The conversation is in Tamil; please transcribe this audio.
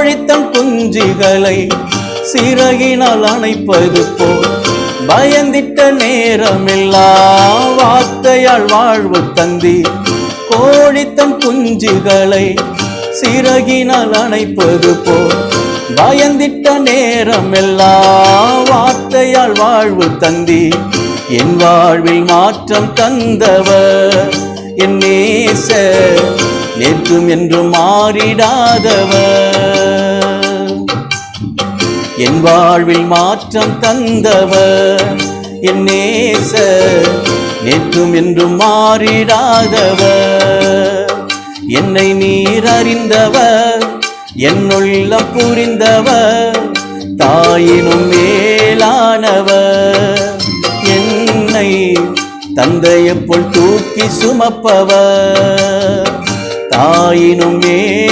கோழித்தன் குஞ்சுகளை சிறகினால் அணைப்பது போல் பயந்திட்ட நேரமெல்லாம் வார்த்தையால் வாழ்வு தந்தி. கோழித்தன் குஞ்சுகளை சிறகினால் அணைப்பது போல் பயந்திட்ட நேரமெல்லாம் வார்த்தையால் வாழ்வு தந்தி. என் வாழ்வில் மாற்றம் தந்தவர் என் நேசர், நேற்றும் என்றும் மாறிடாதவர். என் வாழ்வில் மாற்றம் தந்தவர் என் நேசர், நேற்றும் என்றும் மாறிடாதவர். என்னை நீர் அறிந்தவர், என்னுள்ளம் புரிந்தவர், தாயினும் மேலானவர். என்னை தந்தையைப் போல் தூக்கி சுமப்பவர், தாயினும் மேலானவர்.